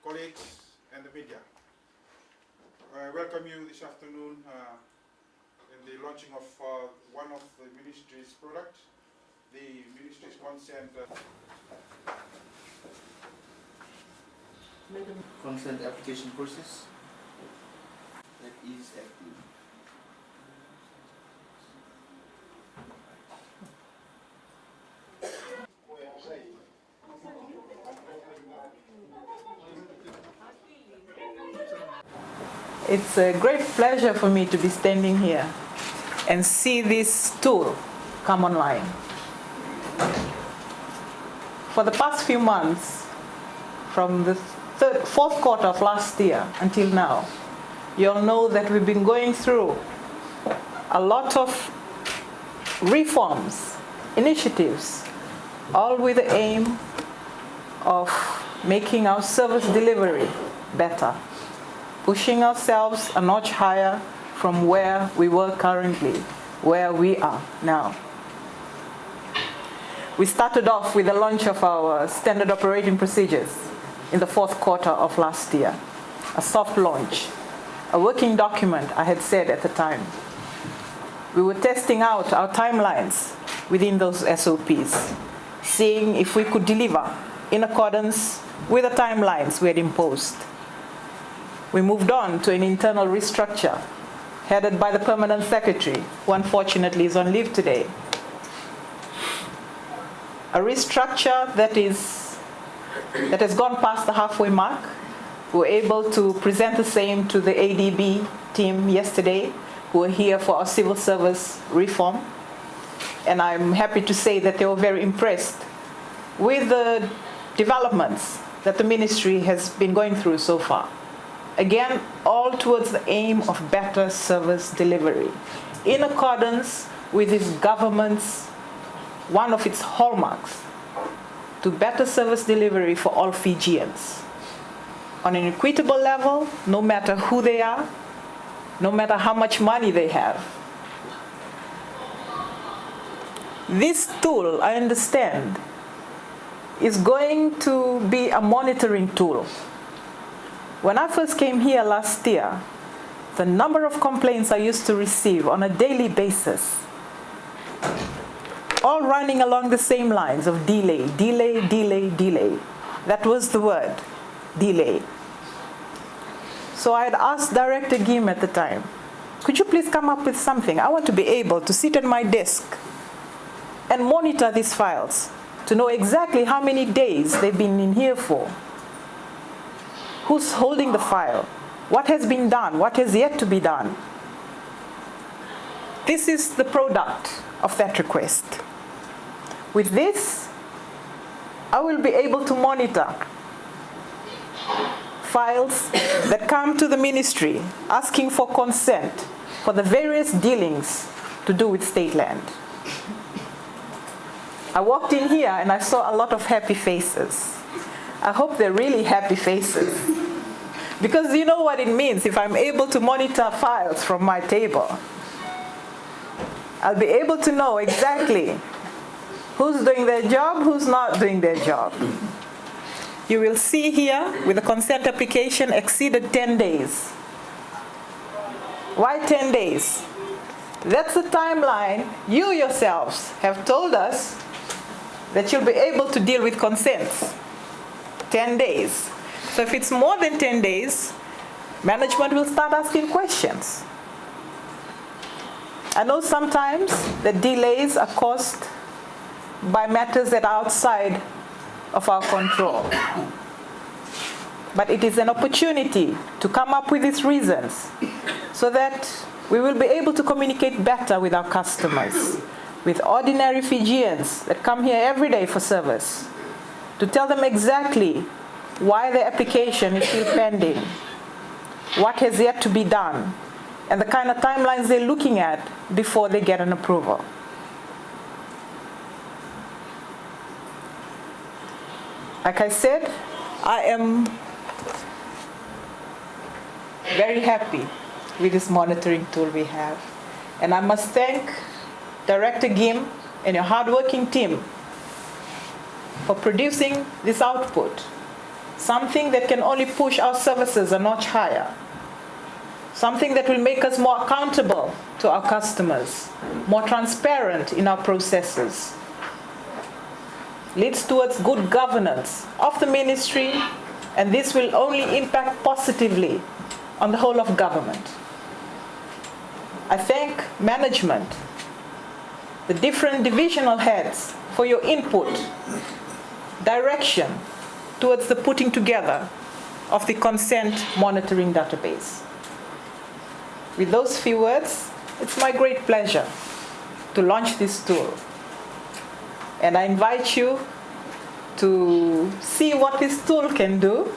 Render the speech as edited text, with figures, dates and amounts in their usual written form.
colleagues, and the media. I welcome you this afternoon in the launching of one of the ministry's products, the ministry's consent. Consent application process that is active. It's a great pleasure for me to be standing here and see this tool come online. For the past few months, from the fourth quarter of last year until now, you all know that we've been going through a lot of reforms, initiatives, all with the aim of making our service delivery better, pushing ourselves a notch higher from where we were currently, where we are now. We started off with the launch of our standard operating procedures in the fourth quarter of last year, a soft launch, a working document, I had said at the time. We were testing out our timelines within those SOPs, seeing if we could deliver in accordance with the timelines we had imposed. We moved on to an internal restructure headed by the permanent secretary, who unfortunately is on leave today. A restructure that has gone past the halfway mark. We were able to present the same to the ADB team yesterday, who were here for our civil service reform. And I'm happy to say that they were very impressed with the developments that the ministry has been going through so far. Again, all towards the aim of better service delivery, in accordance with this government's, one of its hallmarks, to better service delivery for all Fijians. On an equitable level, no matter who they are, no matter how much money they have. This tool, I understand, is going to be a monitoring tool. When I first came here last year, the number of complaints I used to receive on a daily basis, all running along the same lines of delay, delay, delay, delay. That was the word, delay. So I had asked Director Gim at the time, could you please come up with something? I want to be able to sit at my desk and monitor these files to know exactly how many days they've been in here for. Who's holding the file? What has been done? What has yet to be done? This is the product of that request. With this, I will be able to monitor files that come to the ministry asking for consent for the various dealings to do with state land. I walked in here and I saw a lot of happy faces. I hope they're really happy faces. Because you know what it means if I'm able to monitor files from my table. I'll be able to know exactly who's doing their job, who's not doing their job. You will see here with the consent application exceeded 10 days. Why 10 days? That's the timeline you yourselves have told us that you'll be able to deal with consents. 10 days. So if it's more than 10 days, management will start asking questions. I know sometimes the delays are caused by matters that are outside of our control. But it is an opportunity to come up with these reasons so that we will be able to communicate better with our customers, with ordinary Fijians that come here every day for service, to tell them exactly why their application is still pending, what has yet to be done, and the kind of timelines they're looking at before they get an approval. Like I said, I am very happy with this monitoring tool we have. And I must thank Director Gim and your hardworking team for producing this output something that can only push our services a notch higher, something that will make us more accountable to our customers, more transparent in our processes, leads towards good governance of the ministry, and this will only impact positively on the whole of government. I thank management, the different divisional heads, for your input, direction towards the putting together of the consent monitoring database. With those few words, it's my great pleasure to launch this tool. And I invite you to see what this tool can do